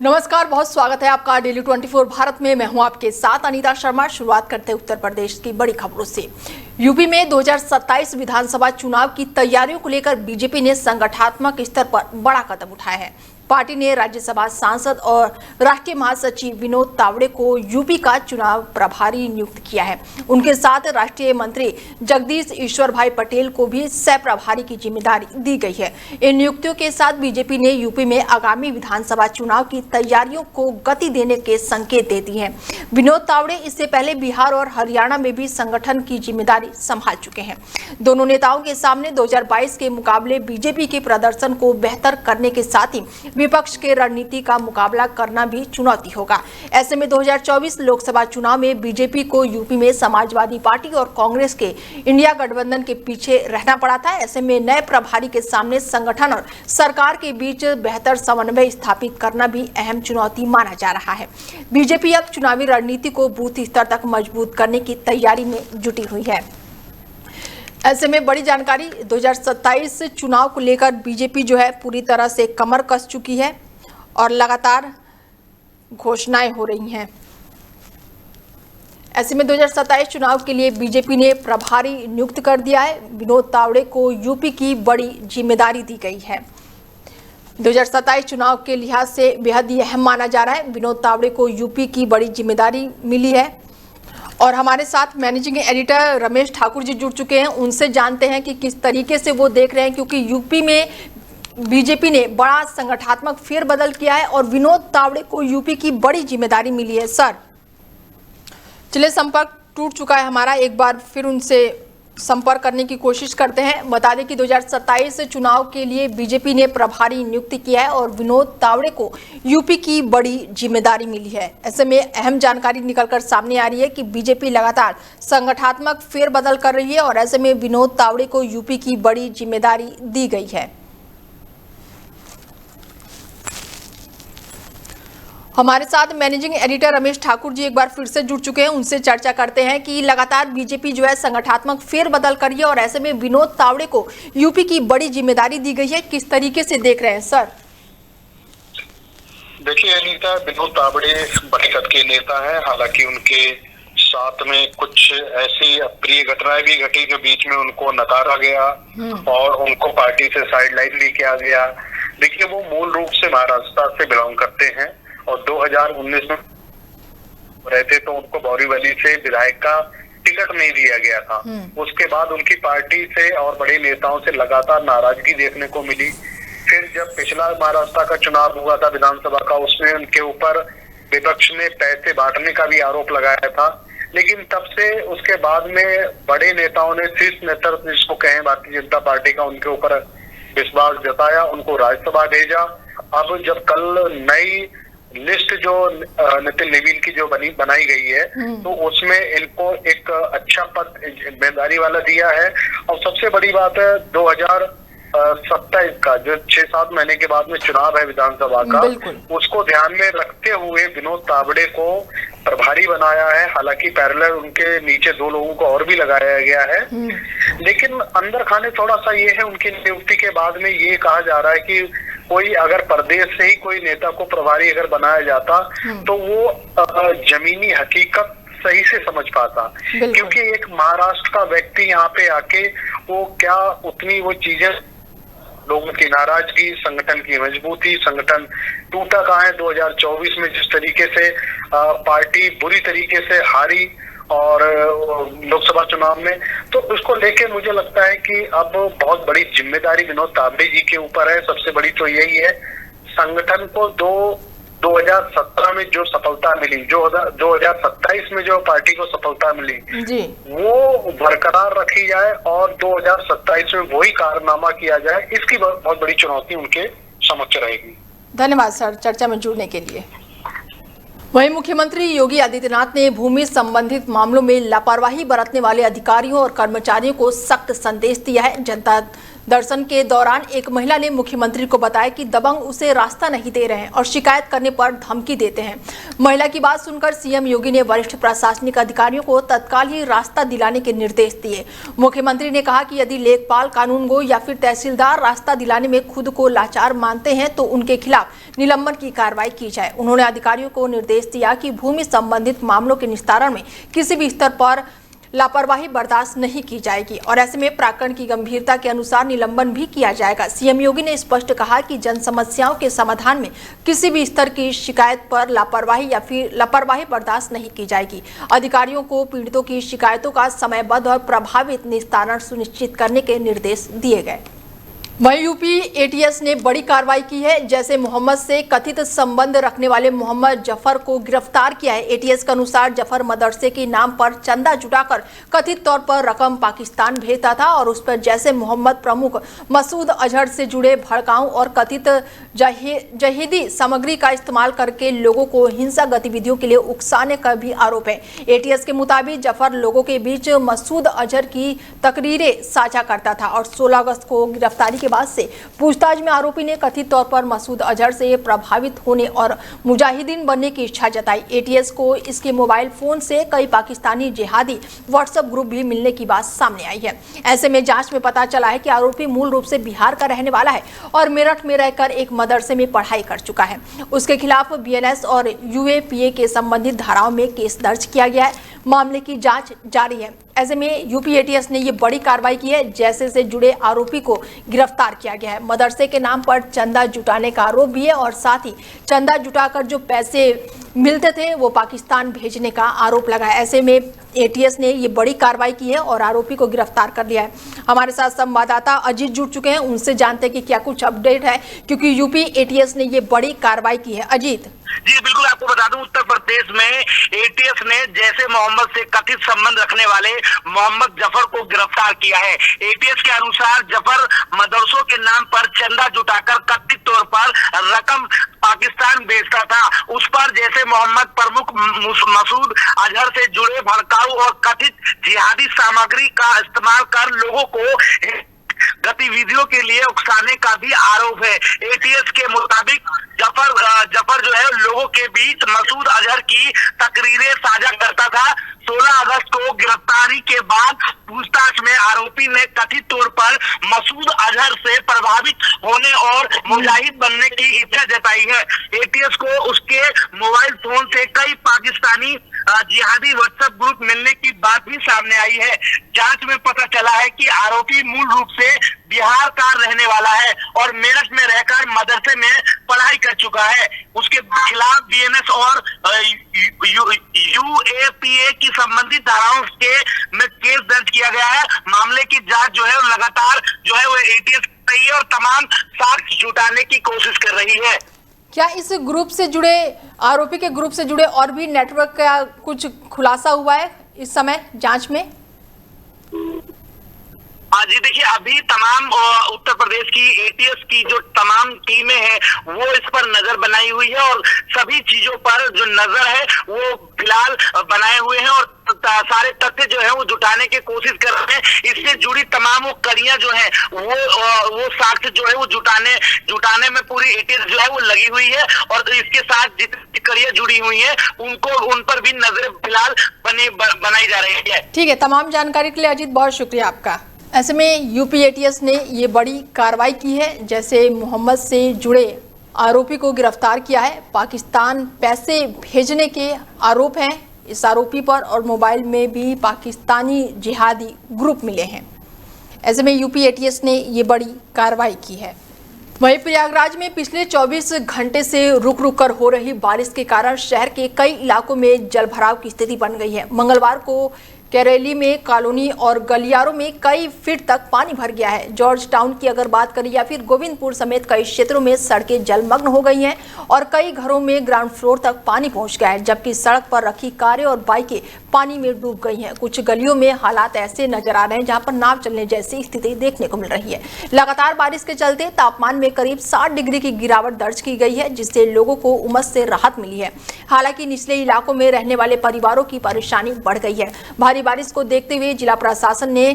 नमस्कार, बहुत स्वागत है आपका डेली 24 भारत में। मैं हूं आपके साथ अनीता शर्मा। शुरुआत करते हैं उत्तर प्रदेश की बड़ी खबरों से। यूपी में 2027 विधानसभा चुनाव की तैयारियों को लेकर बीजेपी ने संगठनात्मक स्तर पर बड़ा कदम उठाया है। पार्टी ने राज्यसभा सांसद और राष्ट्रीय महासचिव विनोद तावड़े को यूपी का चुनाव प्रभारी नियुक्त किया है। उनके साथ राष्ट्रीय मंत्री जगदीश ईश्वर भाई पटेल को भी सह प्रभारी की जिम्मेदारी दी गई है। इन नियुक्तियों के साथ बीजेपी ने यूपी में आगामी विधानसभा चुनाव की तैयारियों को गति देने के संकेत दे दिए हैं। विनोद तावड़े इससे पहले बिहार और हरियाणा में भी संगठन की जिम्मेदारी संभाल चुके हैं। दोनों नेताओं के सामने 2022 के मुकाबले बीजेपी के प्रदर्शन को बेहतर करने के साथ ही विपक्ष के रणनीति का मुकाबला करना भी चुनौती होगा। ऐसे में 2024 लोकसभा चुनाव में बीजेपी को यूपी में समाजवादी पार्टी और कांग्रेस के इंडिया गठबंधन के पीछे रहना पड़ा था। ऐसे में नए प्रभारी के सामने संगठन और सरकार के बीच बेहतर समन्वय स्थापित करना भी अहम चुनौती माना जा रहा है। बीजेपी अब चुनावी रणनीति को बूथ स्तर तक मजबूत करने की तैयारी में जुटी हुई है। ऐसे में बड़ी जानकारी, 2027 चुनाव को लेकर बीजेपी जो है पूरी तरह से कमर कस चुकी है और लगातार घोषणाएं हो रही हैं। ऐसे में 2027 चुनाव के लिए बीजेपी ने प्रभारी नियुक्त कर दिया है। विनोद तावड़े को यूपी की बड़ी जिम्मेदारी दी गई है। 2027 चुनाव के लिहाज से बेहद ही अहम माना जा रहा है। विनोद तावड़े को यूपी की बड़ी जिम्मेदारी मिली है और हमारे साथ मैनेजिंग एडिटर रमेश ठाकुर जी जुड़ चुके हैं। उनसे जानते हैं कि किस तरीके से वो देख रहे हैं, क्योंकि यूपी में बीजेपी ने बड़ा संगठनात्मक फेरबदल किया है और विनोद तावड़े को यूपी की बड़ी जिम्मेदारी मिली है। सर, चलिए, संपर्क टूट चुका है हमारा, एक बार फिर उनसे संपर्क करने की कोशिश करते हैं। बता दें कि 2027 चुनाव के लिए बीजेपी ने प्रभारी नियुक्त किया है और विनोद तावड़े को यूपी की बड़ी जिम्मेदारी मिली है। ऐसे में अहम जानकारी निकलकर सामने आ रही है कि बीजेपी लगातार संगठनात्मक फेरबदल कर रही है और ऐसे में विनोद तावड़े को यूपी की बड़ी जिम्मेदारी दी गई है। हमारे साथ मैनेजिंग एडिटर रमेश ठाकुर जी एक बार फिर से जुड़ चुके हैं। उनसे चर्चा करते हैं कि लगातार बीजेपी जो है संगठनात्मक फेरबदल कर रही है और ऐसे में विनोद तावड़े को यूपी की बड़ी जिम्मेदारी दी गई है। किस तरीके से देख रहे हैं सर? देखिए अनीता, विनोद तावड़े बड़े कद के नेता है। हालांकि उनके साथ में कुछ ऐसी अप्रिय घटनाएं भी घटी जो बीच में उनको नकारा गया और उनको पार्टी से साइडलाइन भी किया गया। देखिए, वो मूल रूप से महाराष्ट्र से बिलोंग करते हैं और 2019 में रहते तो उनको बोरीवली से विधायक का टिकट नहीं दिया गया था। उसके बाद उनकी पार्टी से और बड़े नेताओं से लगातार नाराजगी देखने को मिली। फिर जब पिछला महाराष्ट्र का चुनाव हुआ था विधानसभा का, उसमें उनके ऊपर विपक्ष ने पैसे बांटने का भी आरोप लगाया था। लेकिन तब से उसके बाद में बड़े नेताओं ने, शीर्ष नेतृत्व जिसको कहें भारतीय जनता पार्टी का, उनके ऊपर विश्वास जताया, उनको राज्यसभा भेजा। अब जब कल नई लिस्ट जो नितिन नवीन की जो बनाई गई है, तो उसमें इनको एक अच्छा पद जिम्मेदारी वाला दिया है। और सबसे बड़ी बात है, 2027 का जो 6-7 महीने के बाद में चुनाव है विधानसभा का, उसको ध्यान में रखते हुए विनोद तावड़े को प्रभारी बनाया है। हालांकि पैरेलल उनके नीचे 2 लोगों को और भी लगाया गया है। लेकिन अंदर खाने थोड़ा सा ये है, उनकी नियुक्ति के बाद में ये कहा जा रहा है कि कोई अगर प्रदेश से ही कोई नेता को प्रभारी अगर बनाया जाता तो वो जमीनी हकीकत सही से समझ पाता। क्योंकि एक महाराष्ट्र का व्यक्ति यहाँ पे आके वो क्या उतनी वो चीजें, लोगों की नाराजगी, संगठन की मजबूती, संगठन टूटा कहाँ है 2024 में जिस तरीके से पार्टी बुरी तरीके से हारी और लोकसभा चुनाव में, तो उसको लेके मुझे लगता है कि अब बहुत बड़ी जिम्मेदारी विनोद तावड़े जी के ऊपर है। सबसे बड़ी तो यही है, संगठन को 2017 में जो सफलता मिली, जो 2027 में जो पार्टी को सफलता मिली जी, वो बरकरार रखी जाए और 2027 में वही कारनामा किया जाए, इसकी बहुत बड़ी चुनौती उनके समक्ष रहेगी। धन्यवाद सर चर्चा में जुड़ने के लिए। वहीं मुख्यमंत्री योगी आदित्यनाथ ने भूमि संबंधित मामलों में लापरवाही बरतने वाले अधिकारियों और कर्मचारियों को सख्त संदेश दिया है। जनता दर्शन के दौरान एक महिला ने मुख्यमंत्री को बताया कि दबंग उसे रास्ता नहीं दे रहे हैं और शिकायत करने पर धमकी देते हैं। महिला की बात सुनकर सीएम योगी ने वरिष्ठ प्रशासनिक अधिकारियों को तत्काल ही रास्ता दिलाने के निर्देश दिए। मुख्यमंत्री ने कहा कि यदि लेखपाल, कानूनगो या फिर तहसीलदार रास्ता दिलाने में खुद को लाचार मानते हैं तो उनके खिलाफ निलंबन की कार्रवाई की जाए। उन्होंने अधिकारियों को निर्देश दिया कि भूमि संबंधित मामलों के निस्तारण में किसी भी स्तर पर लापरवाही बर्दाश्त नहीं की जाएगी और ऐसे में प्रकरण की गंभीरता के अनुसार निलंबन भी किया जाएगा। सीएम योगी ने स्पष्ट कहा कि जन समस्याओं के समाधान में किसी भी स्तर की शिकायत पर लापरवाही बर्दाश्त नहीं की जाएगी। अधिकारियों को पीड़ितों की शिकायतों का समयबद्ध और प्रभावित निस्तारण सुनिश्चित करने के निर्देश दिए गए। वहीं यूपी एटीएस ने बड़ी कार्रवाई की है। जैसे मोहम्मद से कथित संबंध रखने वाले मोहम्मद जफर को गिरफ्तार किया है। एटीएस के अनुसार जफर मदरसे के नाम पर चंदा जुटाकर कथित तौर पर रकम पाकिस्तान भेजता था और उस पर जैसे मोहम्मद प्रमुख मसूद अजहर से जुड़े भड़काऊ और कथित जहीदी सामग्री का इस्तेमाल करके लोगों को हिंसक गतिविधियों के लिए उकसाने का भी आरोप है। एटीएस के मुताबिक जफर लोगों के बीच मसूद अजहर की तकरीरें साझा करता था और 16 अगस्त को गिरफ्तारी बाद से पूछताछ में आरोपी ने कथित तौर पर मसूद अजहर से प्रभावित होने और मुजाहिदीन बनने की इच्छा जताई। एटीएस को इसके मोबाइल फोन से कई पाकिस्तानी जिहादी व्हाट्सएप ग्रुप भी मिलने की बात सामने आई है। ऐसे में जांच में पता चला है कि आरोपी मूल रूप से बिहार का रहने वाला है और मेरठ में रहकर एक मदरसे में पढ़ाई कर चुका है। उसके खिलाफ बीएनएस और यूएपीए के संबंधित धाराओं में केस दर्ज किया गया है। मामले की जांच जारी है। ऐसे में यूपी एटीएस ने ये बड़ी कार्रवाई की है। जैसे से जुड़े आरोपी को गिरफ्तार किया गया है। मदरसे के नाम पर चंदा जुटाने का आरोप भी है और साथ ही चंदा जुटाकर जो पैसे मिलते थे वो पाकिस्तान भेजने का आरोप लगा है। ऐसे में एटीएस ने ये बड़ी कार्रवाई की है और आरोपी को गिरफ्तार कर लिया है। हमारे साथ संवाददाता अजीत जुड़ चुके हैं, उनसे जानते हैं कि क्या कुछ अपडेट है, क्योंकि यूपी एटीएस ने ये बड़ी कार्रवाई की है। अजीत जी बिल्कुल, आपको बता दूं उत्तर प्रदेश में एटीएस ने जैसे मोहम्मद से कथित संबंध रखने वाले मोहम्मद जफर को गिरफ्तार किया है। एटीएस के अनुसार जफर मदरसों के नाम पर चंदा जुटाकर कथित तौर पर रकम पाकिस्तान भेजता था। उस पर जैसे मोहम्मद प्रमुख मसूद अजहर से जुड़े भड़काऊ और कथित जिहादी सामग्री का इस्तेमाल कर लोगों को गतिविधियों के लिए उकसाने का भी आरोप है। एटीएस के मुताबिक जफर जो है लोगों के बीच मसूद अजहर की तकरीरें साझा करता था। 16 अगस्त को गिरफ्तारी के बाद पूछताछ में आरोपी ने कथित तौर पर मसूद अजहर से प्रभावित होने और मुजाहिद बनने की इच्छा जताई है। एटीएस को उसके मोबाइल फोन से कई पाकिस्तानी जिहादी व्हाट्सएप ग्रुप मिलने की बात भी सामने आई है। जांच में पता चला है कि आरोपी मूल रूप से बिहार का रहने वाला है और मेरठ में रहकर मदरसे में पढ़ाई कर चुका है। उसके खिलाफ बीएनएस और यूएपीए की संबंधित धाराओं के में केस दर्ज किया गया है। मामले की जांच जो है लगातार जो है वो एटीएस कर रही है और तमाम साक्ष्य जुटाने की कोशिश कर रही है। क्या इस ग्रुप से जुड़े आरोपी के ग्रुप से जुड़े और भी नेटवर्क का कुछ खुलासा हुआ है इस समय जांच में? जी देखिए, अभी तमाम उत्तर प्रदेश की एटीएस की जो तमाम टीमें हैं वो इस पर नजर बनाई हुई है और सभी चीजों पर जो नजर है वो फिलहाल बनाए हुए हैं और सारे तथ्य जो है वो जुटाने की कोशिश कर रहे हैं। इससे जुड़ी तमाम वो कड़ियां जो है वो साक्ष्य जो है वो जुटाने में पूरी एटीएस जो है वो लगी हुई है और इसके साथ जितनी कड़ियां जुड़ी हुई हैं उन पर भी नजर फिलहाल बनाई जा रही है। ठीक है, तमाम जानकारी के लिए अजीत बहुत शुक्रिया आपका। ऐसे में यूपी एटीएस ने ये बड़ी कार्रवाई की है। जैसे मोहम्मद से जुड़े आरोपी को गिरफ्तार किया है। पाकिस्तान पैसे भेजने के आरोप हैं इस आरोपी पर और मोबाइल में भी पाकिस्तानी जिहादी ग्रुप मिले हैं। ऐसे में यूपी एटीएस ने ये बड़ी कार्रवाई की है। वहीं प्रयागराज में पिछले 24 घंटे से रुक रुक कर हो रही बारिश के कारण शहर के कई इलाकों में जलभराव की स्थिति बन गई है। मंगलवार को कैरेली में कॉलोनी और गलियारों में कई फीट तक पानी भर गया है। जॉर्ज टाउन की अगर बात करें या फिर गोविंदपुर समेत कई क्षेत्रों में सड़कें जलमग्न हो गई हैं और कई घरों में ग्राउंड फ्लोर तक पानी पहुंच गया है, जबकि सड़क पर रखी कारें और बाइकें पानी में डूब गई हैं। कुछ गलियों में हालात ऐसे नजर आ रहे हैं जहां पर नाव चलने जैसी स्थिति देखने को मिल रही है। लगातार बारिश के चलते तापमान में करीब 60 डिग्री की गिरावट दर्ज की गई है, जिससे लोगों को उमस से राहत मिली है। हालांकि निचले इलाकों में रहने वाले परिवारों की परेशानी बढ़ गई है। भारी बारिश को देखते हुए जिला प्रशासन ने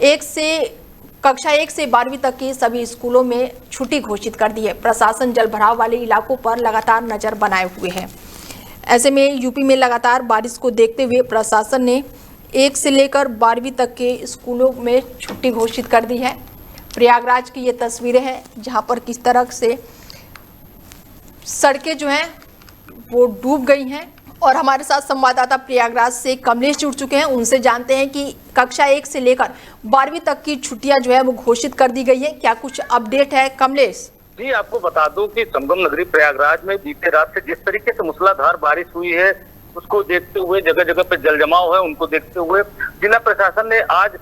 1 से कक्षा 1 से 12वीं तक के सभी स्कूलों में छुट्टी घोषित कर दी है। प्रशासन जलभराव वाले इलाकों पर लगातार नजर बनाए हुए है। ऐसे में यूपी में लगातार बारिश को देखते हुए प्रशासन ने 1 से लेकर 12वीं तक के स्कूलों में छुट्टी घोषित कर दी है। प्रयागराज की ये तस्वीरें हैं जहां पर किस तरह से सड़कें जो हैं वो डूब गई हैं। और हमारे साथ संवाददाता प्रयागराज से कमलेश जुड़ चुके हैं, उनसे जानते हैं कि कक्षा 1 से लेकर 12वीं तक की छुट्टियां जो है वो घोषित कर दी गई है। क्या कुछ अपडेट है कमलेश? जी, आपको बता दूं कि संगम नगरी प्रयागराज में बीते रात से जिस तरीके से मूसलाधार बारिश हुई है उसको देखते हुए जगह जगह पे जल जमाव है, उनको देखते हुए जिला प्रशासन ने आज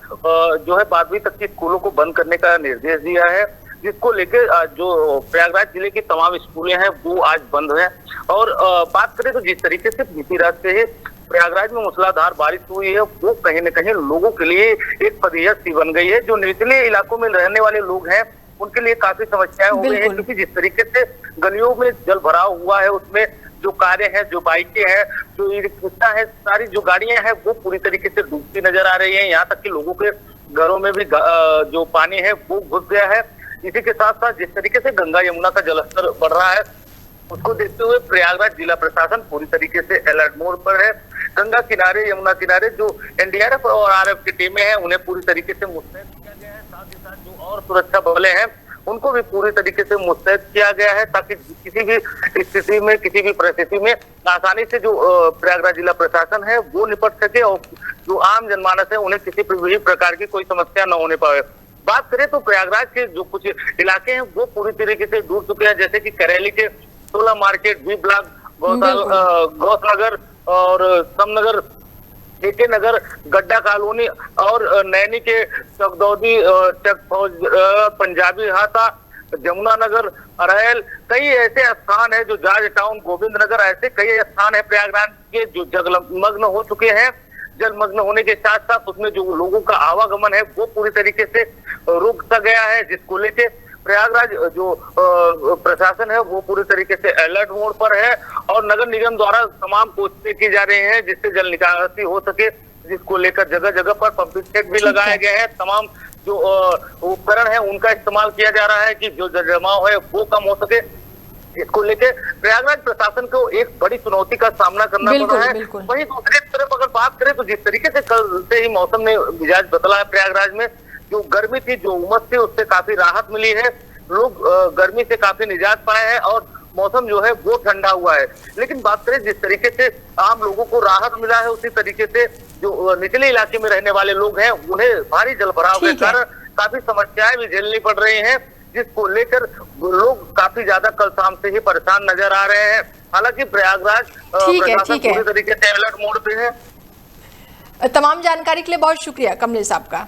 जो है 12वीं तक की स्कूलों को बंद करने का निर्देश दिया है, जिसको लेकर जो प्रयागराज जिले की तमाम स्कूलें हैं वो आज बंद हैं। और बात करें तो जिस तरीके से बीती रात से ही प्रयागराज में मूसलाधार बारिश हुई है वो कहीं न कहीं लोगों के लिए एक फजीहत सी बन गई है। जो निचले इलाकों में रहने वाले लोग हैं उनके लिए काफी समस्याएं हो गई हैं, क्योंकि जिस तरीके से गलियों में जल भराव हुआ है उसमें जो कारें हैं, जो बाइकें हैं, जो ई रिक्शा है, सारी जो गाड़ियां हैं वो पूरी तरीके से डूबती नजर आ रही है। यहाँ तक कि लोगों के घरों में भी जो पानी है वो घुस गया है। इसी के साथ साथ जिस तरीके से गंगा यमुना का जलस्तर बढ़ रहा है उसको देखते हुए प्रयागराज जिला प्रशासन पूरी तरीके से अलर्ट मोड पर है। गंगा किनारे, यमुना किनारे जो एनडीआरएफ और आरएफ की टीमें हैं उन्हें पूरी तरीके से मुस्तैद किया गया है। साथ ही साथ जो और सुरक्षा बलें हैं उनको भी पूरी तरीके से मुस्तैद किया गया है, ताकि किसी भी स्थिति में, किसी भी परिस्थिति में आसानी से जो प्रयागराज जिला प्रशासन है वो निपट सके और जो आम जनमानस है उन्हें किसी भी प्रकार की कोई समस्या न होने पाए। बात करें तो प्रयागराज के जो कुछ इलाके हैं वो पूरी तरीके से डूब चुके हैं, जैसे कि करेली के 16 मार्केट, बी ब्लॉक, गौसनगर और समनगर, केके नगर, गड्ढा कॉलोनी और नैनी के चकदौदी, पंजाबी हाथा, जमुना नगर, अरैल, कई ऐसे स्थान है जो जाज टाउन, गोविंद नगर, ऐसे कई स्थान है प्रयागराज के जो जलमग्न हो चुके हैं। जलमग्न होने के साथ साथ उसमें जो लोगों का आवागमन है वो पूरी तरीके से रुक सा गया है, जिसको लेके प्रयागराज जो प्रशासन है वो पूरी तरीके से अलर्ट मोड पर है। और नगर निगम द्वारा तमाम कोशिशें की जा रही हैं जिससे जल निकासी हो सके, जिसको लेकर जगह जगह पर पंपिंग सेट भी लगाए गए हैं। तमाम जो उपकरण है उनका इस्तेमाल किया जा रहा है कि जो जल जमाव है वो कम हो सके। इसको लेकर प्रयागराज प्रशासन को एक बड़ी चुनौती का सामना करना पड़ रहा है। वहीं दूसरी तरफ अगर बात करें तो जिस तरीके से कल से ही मौसम में मिजाज बदला है प्रयागराज में, जो गर्मी थी, जो उमस थी, उससे काफी राहत मिली है। लोग गर्मी से काफी निजात पाए हैं और मौसम जो है वो ठंडा हुआ है। लेकिन बात करें जिस तरीके से आम लोगों को राहत मिला है, उसी तरीके से जो निचले इलाके में रहने वाले लोग हैं उन्हें भारी जलभराव के कारण काफी समस्याएं भी झेलनी पड़ रही हैं, जिसको लेकर लोग काफी ज्यादा कल शाम से ही परेशान नजर आ रहे हैं। हालांकि प्रयागराज प्रशासन पूरी तरीके से अलर्ट मोड पे है। तमाम जानकारी के लिए बहुत शुक्रिया कमलेश साहब का।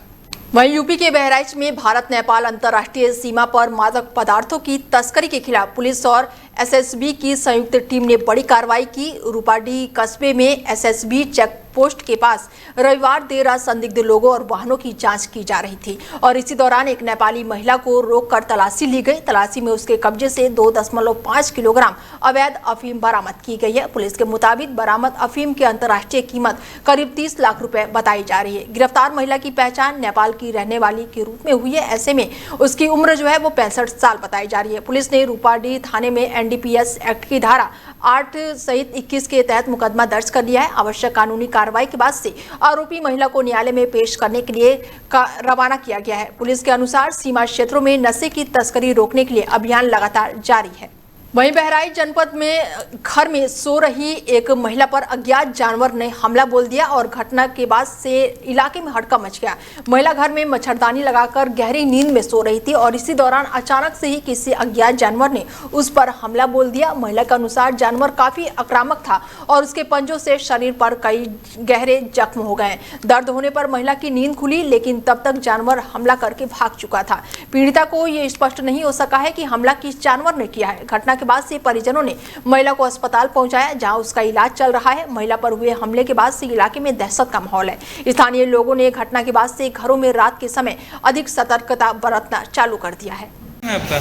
वहीं यूपी के बहराइच में भारत नेपाल अंतर्राष्ट्रीय सीमा पर मादक पदार्थों की तस्करी के खिलाफ पुलिस और एसएसबी की संयुक्त टीम ने बड़ी कार्रवाई की। रूपाडीह कस्बे में एसएसबी चेक पोस्ट के पास रविवार देर रात संदिग्ध लोगों और वाहनों की जांच की जा रही थी और इसी दौरान एक नेपाली महिला को रोककर तलाशी ली गई। तलाशी में उसके कब्जे से 2.5 किलोग्राम अवैध अफीम बरामद की गई है। पुलिस के मुताबिक बरामद अफीम की अंतर्राष्ट्रीय कीमत करीब 30 लाख रुपए बताई जा रही है। गिरफ्तार महिला की पहचान नेपाल की रहने वाली के रूप में हुई है। ऐसे में उसकी उम्र जो है वो 65 साल बताई जा रही है। पुलिस ने रूपाडीह थाने में एनडीपीएस एक्ट की धारा 8 सहित 21 के तहत मुकदमा दर्ज कर लिया है। आवश्यक कानूनी कार्रवाई के बाद से आरोपी महिला को न्यायालय में पेश करने के लिए रवाना किया गया है। पुलिस के अनुसार सीमा क्षेत्रों में नशे की तस्करी रोकने के लिए अभियान लगातार जारी है। वहीं बहराइच जनपद में घर में सो रही एक महिला पर अज्ञात जानवर ने हमला बोल दिया और घटना के बाद से इलाके में हड़कंप मच गया। महिला घर में मच्छरदानी लगाकर गहरी नींद में सो रही थी और इसी दौरान अचानक से ही किसी अज्ञात जानवर ने उस पर हमला बोल दिया। महिला के अनुसार जानवर काफी आक्रामक था और उसके पंजों से शरीर पर कई गहरे जख्म हो गए। दर्द होने पर महिला की नींद खुली, लेकिन तब तक जानवर हमला करके भाग चुका था। पीड़िता को ये स्पष्ट नहीं हो सका है कि हमला किस जानवर ने किया है। घटना के बाद से परिजनों ने महिला को अस्पताल पहुंचाया, जहां उसका इलाज चल रहा है। महिला पर हुए हमले के बाद से इलाके में दहशत का माहौल है। स्थानीय लोगों ने घटना के बाद से घरों में रात के समय अधिक सतर्कता बरतना चालू कर दिया है। आपका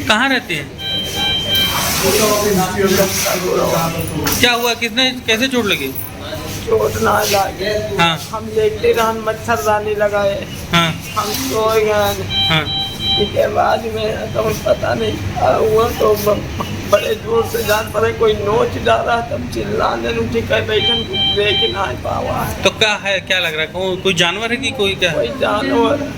कहाँ रहते हैं? क्या हुआ, किसने कैसे चोट लगी? चोट ना लगे। हाँ हम लेटे रहन, मच्छरदानी लगाए, हाँ हम सो गए। हाँ। इसके बाद में तो पता नहीं क्या हुआ, तो बड़े जोर से जान पड़े, कोई नोच डाला, तब चिल्लाने उठी कर बैठन, कुछ देख ना पावा है। तो क्या है, क्या लग रहा है, कोई जानवर है कि कोई क्या है? कोई जानवर।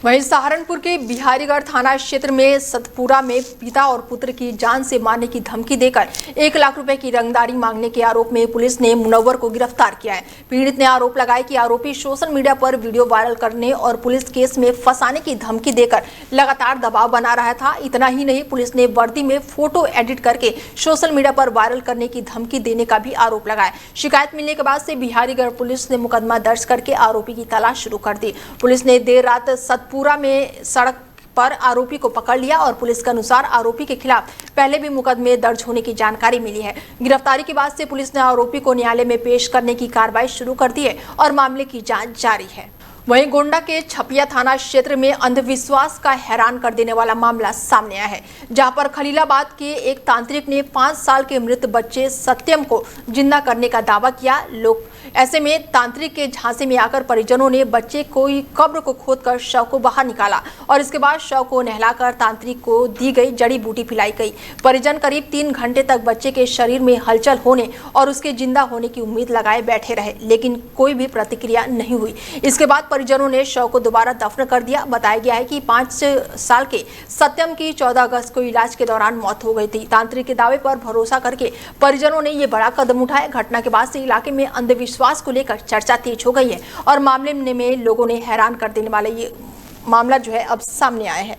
वहीं सहारनपुर के बिहारीगढ़ थाना क्षेत्र में सतपुरा में पिता और पुत्र की जान से मारने की धमकी देकर 1 लाख रुपए की रंगदारी मांगने के आरोप में पुलिस ने मुनव्वर को गिरफ्तार किया है। पीड़ित ने आरोप लगाया कि आरोपी सोशल मीडिया पर वीडियो वायरल करने और पुलिस केस में फंसाने की धमकी देकर लगातार दबाव बना रहा था। इतना ही नहीं, पुलिस ने वर्दी में फोटो एडिट करके सोशल मीडिया पर वायरल करने की धमकी देने का भी आरोप लगाया। शिकायत मिलने के बाद से बिहारीगढ़ पुलिस ने मुकदमा दर्ज करके आरोपी की तलाश शुरू कर दी। पुलिस ने देर रात सतपुरा में सड़क पर आरोपी को पकड़ लिया और पुलिस के अनुसार आरोपी के खिलाफ पहले भी मुकदमे दर्ज होने की जानकारी मिली है। गिरफ्तारी के बाद से पुलिस ने आरोपी को न्यायालय में पेश करने की कार्रवाई शुरू कर दी है और मामले की जांच जारी है। वहीं गोंडा के छपिया थाना क्षेत्र में अंधविश्वास का हैरान कर देने वाला मामला सामने आया है, जहां पर खलीलाबाद के एक तांत्रिक ने 5 साल के मृत बच्चे सत्यम को जिंदा करने का दावा किया। लोग ऐसे में तांत्रिक के झांसे में आकर परिजनों ने बच्चे को कब्र को खोदकर शव को बाहर निकाला और इसके बाद शव को नहलाकर तांत्रिक को दी गई जड़ी बूटी पिलाई गई। परिजन करीब 3 घंटे तक बच्चे के शरीर में हलचल होने और उसके जिंदा होने की उम्मीद लगाए बैठे रहे, लेकिन कोई भी प्रतिक्रिया नहीं हुई। इसके बाद परिजनों ने शव को दोबारा दफन कर दिया। बताया गया है कि 5 साल के सत्यम की 14 अगस्त को इलाज के दौरान मौत हो गई थी। तांत्रिक के दावे पर भरोसा करके परिजनों ने ये बड़ा कदम उठाया। घटना के बाद से इलाके में अंधविश्वास को लेकर चर्चा तेज हो गई है और मामले में लोगों ने हैरान कर देने वाला ये मामला जो है अब सामने आया है।